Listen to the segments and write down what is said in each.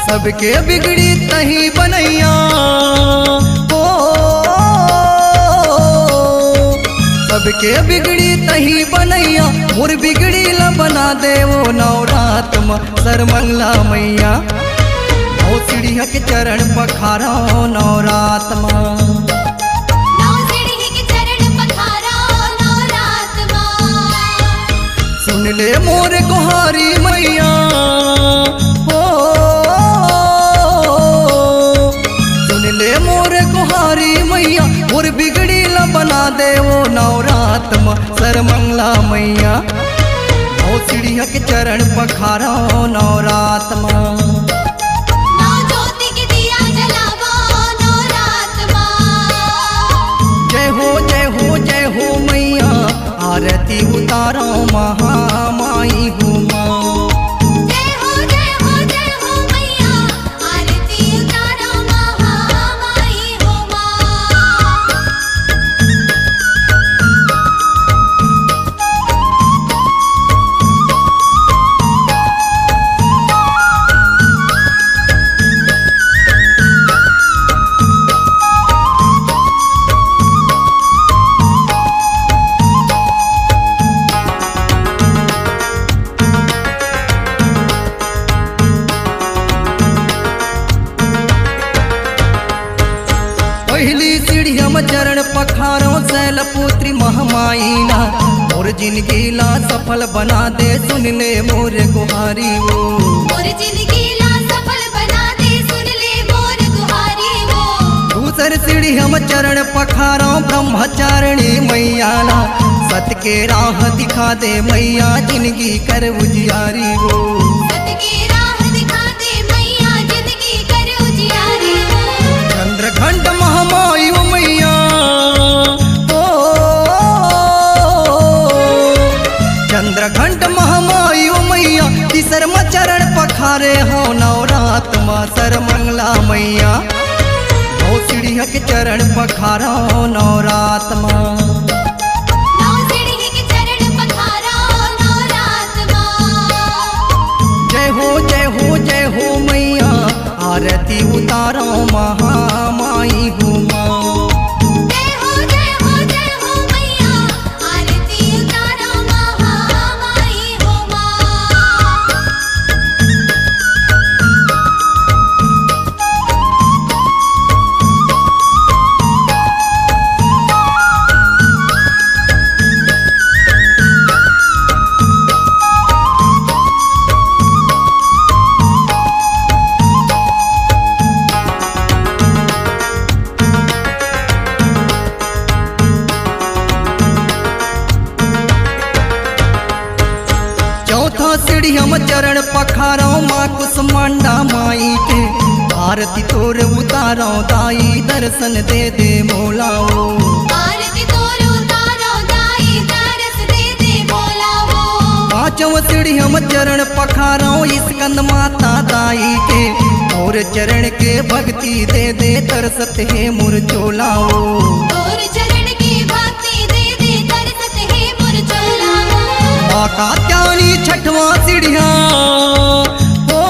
सबके बिगड़ी तही बनैया हो, सबके बिगड़ी तही बनैया मोर बिगड़ी ला बना दे वो नवरात में सरमंगला मैया ओ सीढ़िया के चरण पखारा नवरात में सुन ले मोर गुहारी मैया हो, सुन ले मोर गुहारी मैया मोर बिगड़ी ला बना दे वो नवरात में सरमंगला मैया ओ सीढ़िया के चरण पखारा नवरात में जय हो जय हो जय हो मैया आरती उतारो महामाई हूँ माँ। जय हो मैया आरती उतारो महामाई हो माँ। पहली सीढ़िया में चरण पखारो शैलपुत्री महामाई ला मोर जिंदगी ला सफल बना दे सुन ले मोर गुहारी वो। मोर जिंदगी ला सफल बना दे सुन ले मोर गुहारी वो। दूसर सीढ़िया में चरण पखारो ब्रह्मचारिणी मैया ला सत के राह दिखा दे मैया जिंदगी कर उजियारी वो। सत की राह दिखा दे मैया जिंदगी कर उजियारी वो। चंद्रघंट महामाई ओ मैया ओ, चंद्रघंट महामाई ओ मैया तीसर में चरण पखारे हो नवरात में सरमंगला मैया ओ सीढ़िया के चरण पखारा हो नवरात में। नौ सीढ़ी के चरण पखारो नवरात माँ। जय हो जय हो मैया आरती उतारो महामाई हूँ माँ। जय हो मैया आरती उतारो महामाई हो माँ। चौथा सीढ़िया में चरण पखारो माँ कुसमांडा माई के आरती तोर उतारो दाई दर्शन दे दे मोलाओ। आरती तोर उतारो दाई दरस दे दे बोलावो। पांचव सीढ़िया में चरण पखारो स्कंद माता दाई के और चरण के भक्ति दे दे तरसत है मुर चोलाओ। तोर चरण की भक्ति दे दे तरसत है मुर चोलावो। माता त्यानी छठवां सीढ़िया हो,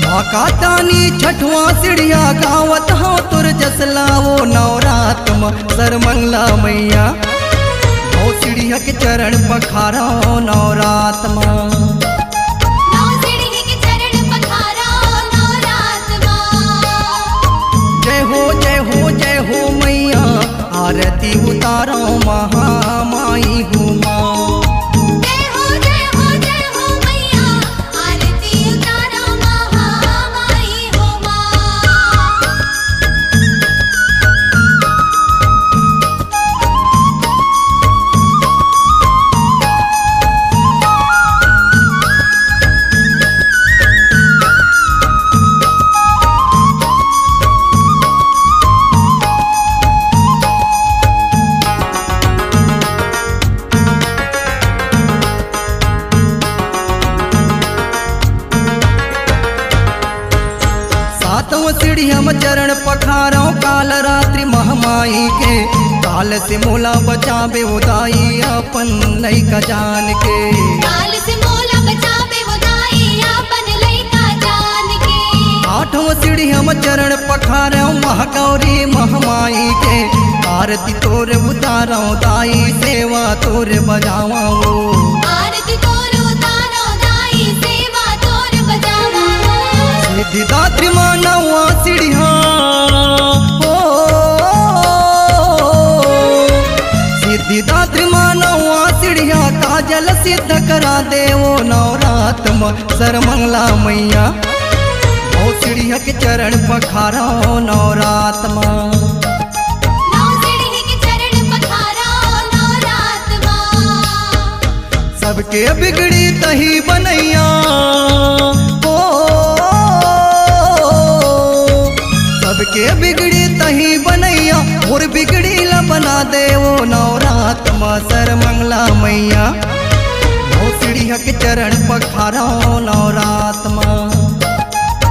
माता त्यानी छठवां सीढ़िया गावत हो तुर जसलावो नवरात में सरमंगला मैया ओ सीढ़िया के चरण पखारा नवरात में। नौ सीढ़ी के चरण पखारो नवरात माँ। जय हो मैया आरती उतारो महामाई हूँ माँ। जय हो मैया आरती उतारो महामाई हो माँ। सीढ़िया में चरण पखारो काल रात्रि महामाई के काल से मोला बचावे उदाई अपन लइका जान के काल से मोला बचावे उदाई अपन लइका जान के आठों सीढ़िया में चरण पखारो महागौरी महामाई के आरती तोर उतारो दाई सेवा तोर बजावा वो आरती तोर उतारो दाई सेवा तोर बजावा सिद्धिदात्री मानवा सीढ़िया हो सिद्धिदात्री मानवा सीढ़िया काजल सिद्ध करा देवो नवरात में सरमंगला मैया ओ सीढ़िया के चरण पखारो नवरात में सबके बिगड़ी तही बनैया हो सबके बिगड़ी तही बनैया और बिगड़ी ला बना दे वो नवरात में सरमंगला मैया ओ सीढ़िया के चरण पखारो नवरात में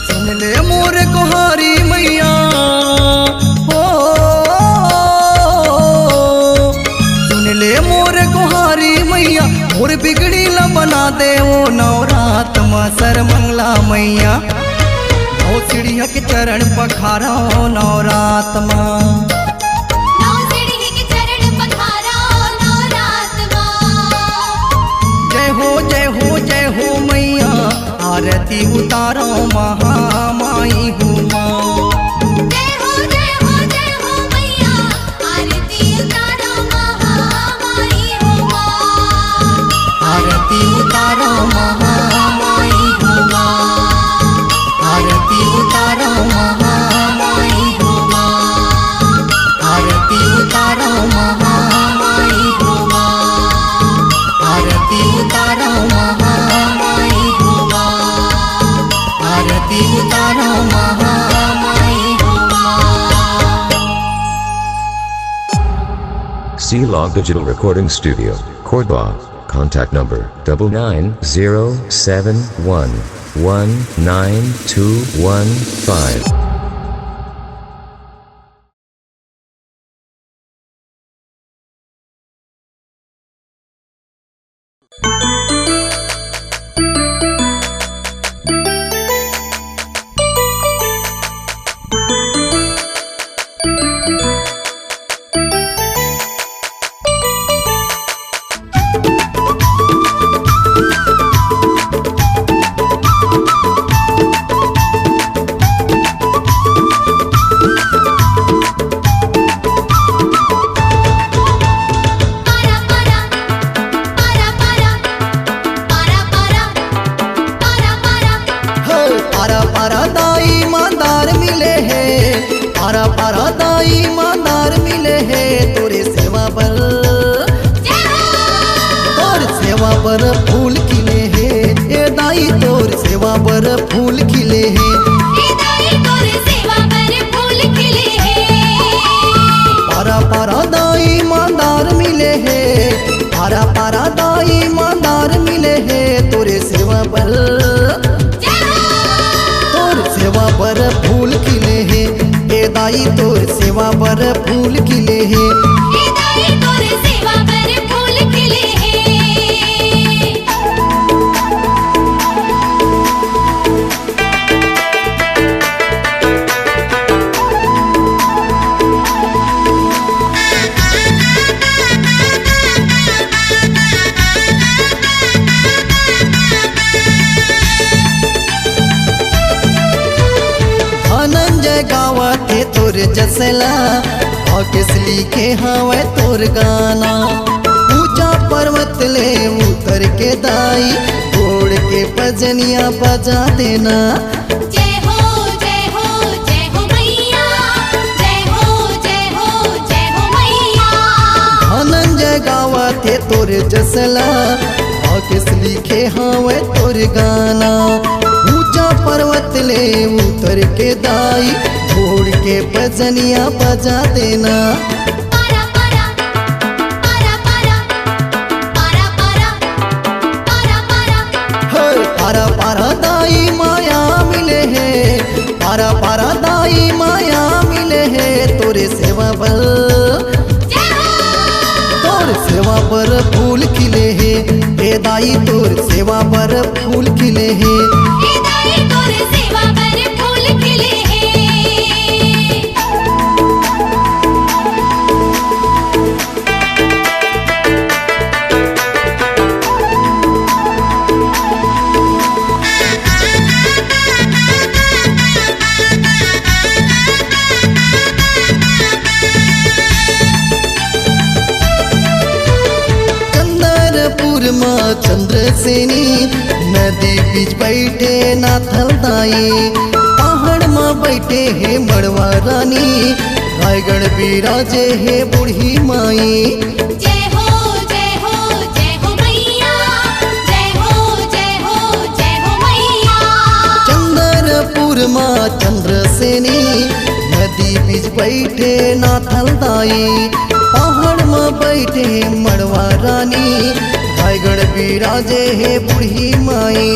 सुन ले मोर कुहारी मैया मोर गुहारी मैया और बिगड़ी ला बना दे वो नवरात में सरमंगला मैया ओ सीढ़िया के चरण पखारो नवरात में जय हो जय हो जय हो मैया आरती उतारो महामाई हूँ माँ आरती उतारो महामाई हो माँ आरती उतारो महामाई हो माँ आरती उतारो महामाई हो माँ आरती उतारो महामाई हो माँ आरती उतारो महामाई हो माँ। C-Log Digital Recording Studio, Cordoba. Contact number 9907119215. पर फूल खिले है ए दाई तोर सेवा पर फूल खिले है ए दाई तोर सेवा पर फूल खिले है पारा पारा दाई ईमानदार मिले है पारा पारा दाई ईमानदार मिले है तोरे सेवा पर फूल खिले है ए दाई तोर सेवा पर फूल खिले है ए दाई तोर सेवा पर फूल खिले है। गावते तोर जसला किस लिखे हवे तोर गाना ऊंचा पर्वत ले उतर के दाई घोड़ के पजनिया बजा देना जय हो जय हो जय हो मैया जय हो जय हो जय हो मैया। धनंजय गावते तोर जसला किस लिखे हवे तोर गाना ऊंचा पर्वत ले उतर के दाई घोड़ के पजनिया बजा देना पारा पारा पारा पारा पारा पारा पारा पारा पारा पारा दाई माया मिले है तोरे सेवा बल, तोर सेवा पर फूल खिले है ए दाई, तोर सेवा पर फूल खिले है। चंद्रसेनी नदी बीच बैठे नाथल दाई, पहाड़ में बैठे है मड़वा रानी, रायगढ़ बिराजे है बूढ़ी माई। जय हो जय हो जय हो मैया, जय हो जय हो जय हो मैया। चंद्रपुर माँ चंद्रसेनी नदी बीच बैठे नाथल दाई, पहाड़ में बैठे मड़वा रानी, रायगढ़ बिराजे है बूढ़ी माई।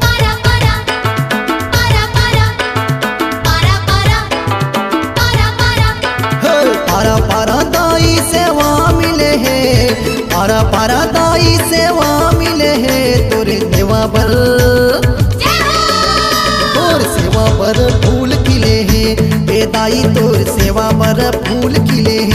पारा पारा पारा पारा पारा पारा पारा पारा, पारा पारा दाई सेवा मिले है, पारा पारा दाई सेवा मिले है तोरे सेवा बल, तोर सेवा पर फूल खिले है ए दाई, तोर सेवा पर फूल खिले है।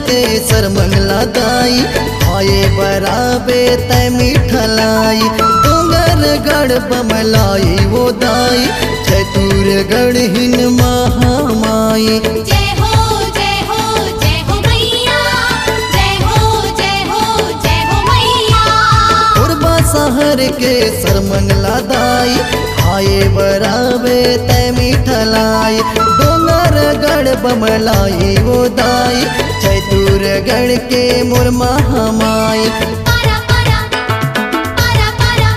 के सरमंगला दाई आए बराबे तय मिठलाई, डोंगरगढ़ बमलाई वो दाई, चतुरगढ़ हिन महामाई। जय हो जय हो जय हो मैया, जय हो जय हो जय हो मैया। कोरबा शहर के सरमंगला दाई आए बराबे तय मिठलाई, डोंगरगढ़ बमलाई वो दाई, चतुरगढ़ के मोर महामाई। पारा पारा पारा पारा पारा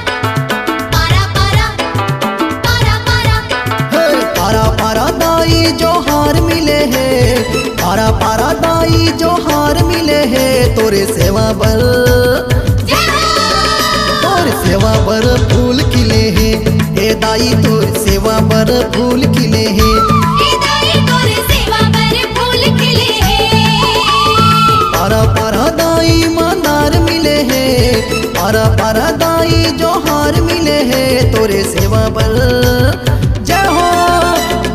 पारा पारा पारा, पारा पारा दाई जो हार मिले है, पारा पारा दाई जो हार मिले है तोरे सेवा बल, तोर सेवा पर फूल खिले है ए दाई, तोर सेवा पर फूल खिले है। पारा पारा दाई मादार मिले है, पारा पारा दाई जो हार मिले है तोरे सेवा पर, जय हो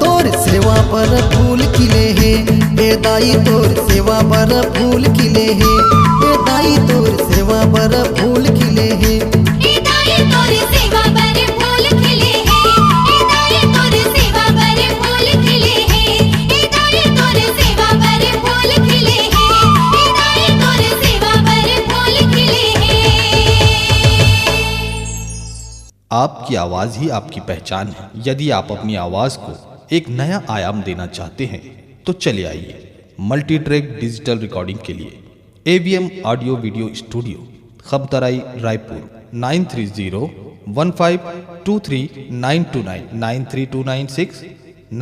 तोर सेवा पर फूल खिले है ए दाई, तोर सेवा पर फूल खिले है ए दाई, तोर सेवा पर फूल खिले है। आपकी आवाज़ ही आपकी पहचान है। यदि आप अपनी आवाज़ को एक नया आयाम देना चाहते हैं तो चले आइए मल्टी ट्रैक डिजिटल रिकॉर्डिंग के लिए AVM ऑडियो वीडियो स्टूडियो, खबतराई, रायपुर 9301523929 93296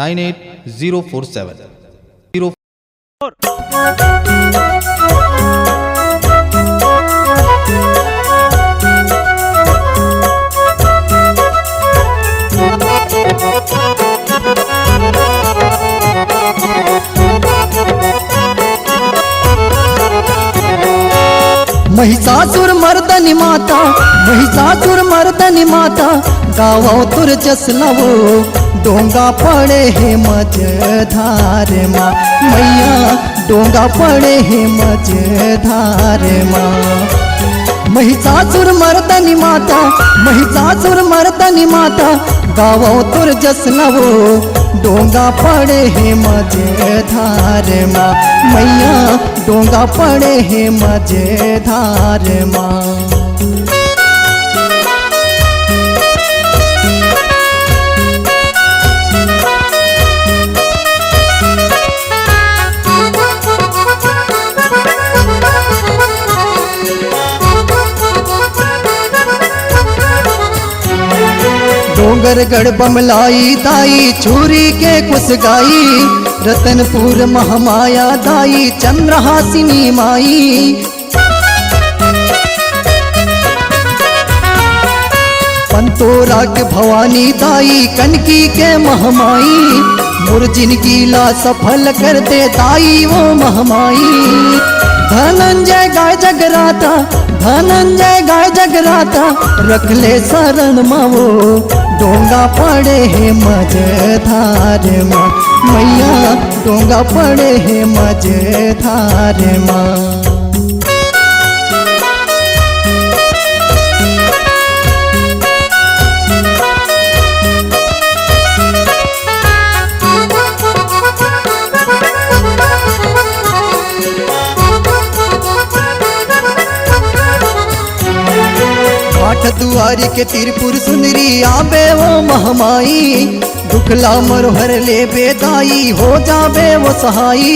98047 महिषासुर मर्दनी माता, महिषासुर मर्दनी माता, गावो तुर जसलवो डोंगा पड़े है मझधार माँ, मैया डोंगा पड़े है मझधार माँ। महिषासुर मर्दनी माता, महिषासुर मर्दनी माता, गावो तुर जसलवो डोंगा पड़े है मझधार माँ, मैया डोंगा पड़े है मझधार माँ। डोंगरगढ़ बमलाई दाई छुरी के कुस गाई, रतनपुर महामाया दाई चंद्रहासिनी माई। पंतोरा के भवानी दाई कनकी के महमाई, मुर्जिन गीला सफल करते दाई वो महमाई। धनंजय गाय जगराता, धनंजय गाय जगराता, रख ले शरण मावो डोंगा पड़े है मझधार माँ मैया, डोंगा पड़े है मझधार माँ। आठ दुआरी के त्रिपुर सुंदरी आबे वो महमाई, दुखला मरोहर ले बेदाई हो जाबे वो सहाई।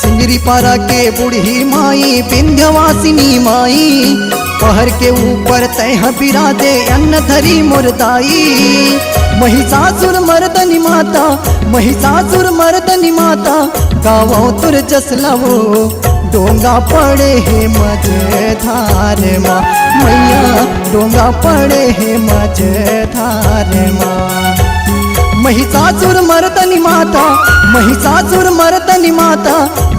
सिंगरी पारा के बूढ़ी माई विंध्यवासिनी माई, पहर के ऊपर तय बिरादे अन्न धरी मुरदाई। महिषासुर मर्दनी माता, महिषासुर मर्दनी माता, गावो तुर जसलवो डोंगा पड़े है मझधार माँ मैया, डोंगा पड़े है मझधार माँ। महिषासुर मर्दनी माता, महिषासुर मर्दनी माता,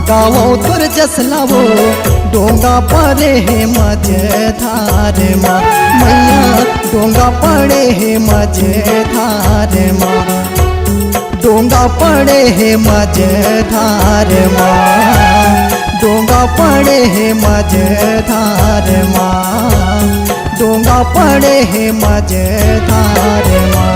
गावो तुर जसलवो डोंगा पड़े है मझधार माँ मैया, डोंगा पड़े है मझधार माँ, डोंगा पड़े है मझधार माँ, डोंगा पड़े है मझधार माँ, डोंगा पड़े है मझधार माँ।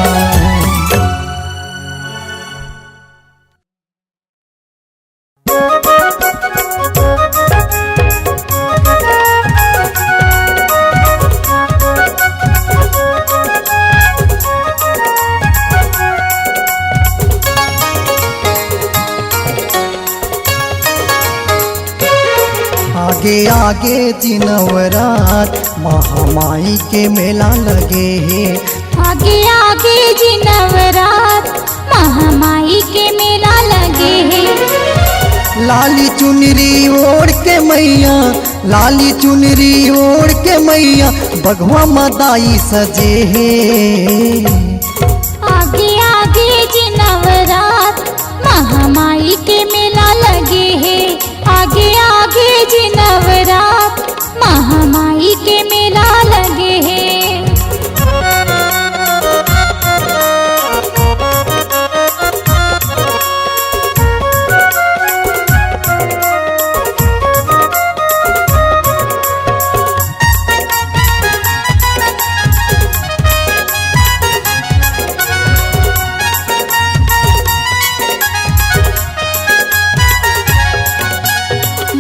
आगे आगे जिनवरात महामाई के मेला लगे है, आगे आगे जिनवरात महामाई के मेला लगे है। लाली चुनरी ओढ़ के मैया, लाली चुनरी ओढ़ के मैया, बघवा मदाई सजे है। आगे आगे जिनवरात महामाई के मेला लगे है, आगे आगे जिनवरात महामाई के मेला लगे है।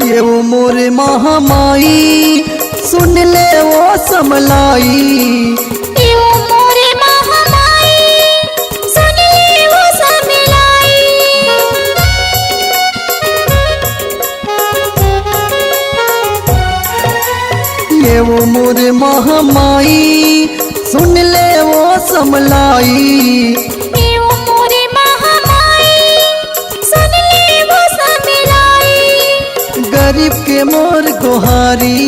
ये वो मोरे महामाई सुन ले वो समलाई, ये वो मोरे महामाई सुन ले वो समलाई। ये वो मोरे महामाई सुन ले वो समलाई। ये वो मोरे महामाई सुन ले वो समलाई। गरीब के मोर गोहारी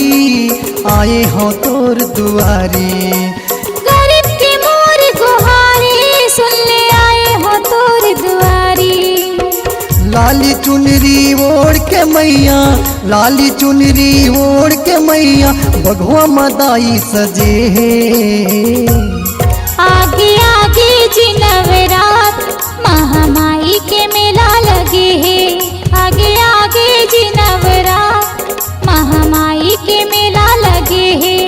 आए हो तोर दुआरी, गरीब के मोर गुहारी सुन ले आए हो तोर दुआरी। लाली चुनरी ओढ़ के मैया, लाली चुनरी ओढ़ के मैया, बघवा मदाई सजे है। आगे आगे जिनवरात महामाई के मेला लगे है, आगे आगे जिनवरात महामाई के मेला लगे है।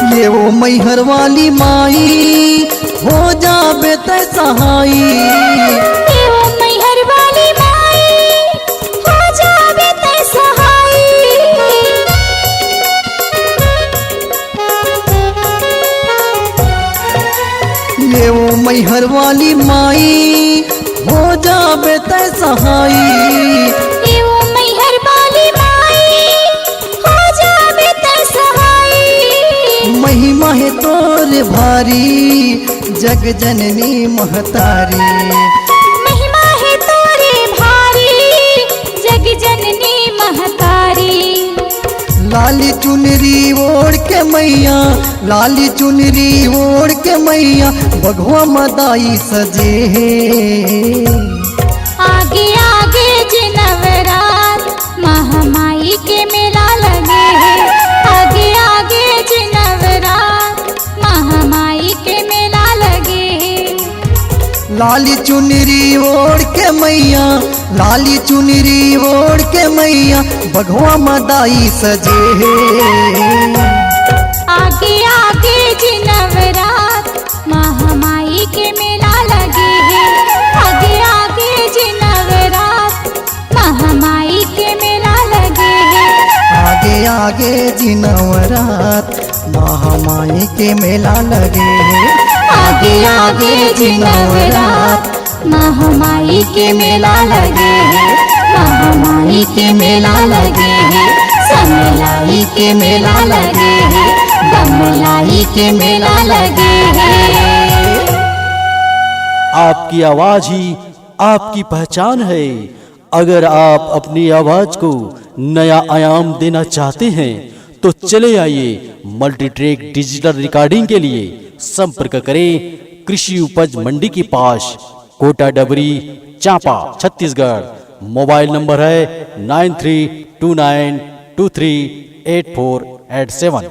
ये वो मैहर वाली माई हो जाबे तै सहाई। देवो मैहर वाली माई हो जावे तै सहाई। ये वो मैहर वाली माई हो जावे तै सहाई। देवो मैहर वाली माई हो जावे तै सहाई। महिमा है तोर भारी जग जननी महतारी। महिमा है तोरे भारी जग जननी महतारी। लाली चुनरी ओढ़ के मैया, लाली चुनरी ओढ़ के मैया बघवा मदाई सजे। आगे आगे जिनवरात महामाई के मेला लगे है। आगे आगे जिनवरात महामाई के मेला लगे है। लाली चुनरी ओढ़ के मैया, लाली चुनरी ओढ़ के मैया बघवा मदाई सजे। आगे आगे जिनवरात महामाई के मेला लगे है। आगे आगे जिनवरात महामाई के मेला लगे है। आगे आगे जिनवरात महामाई के मेला लगे। आगे आगे जिनवरात महामाई के मेला लगे है। महामाई के मेला लगे है। समलाई के मेला लगे है। बमलाई के मेला लगे है। आपकी आवाज ही आपकी पहचान है। अगर आप अपनी आवाज को नया आयाम देना चाहते हैं तो चले आइए मल्टी ट्रैक डिजिटल रिकॉर्डिंग के लिए संपर्क करें कृषि उपज मंडी के पास, कोटा डबरी, चांपा, छत्तीसगढ़। मोबाइल नंबर है 9329238487।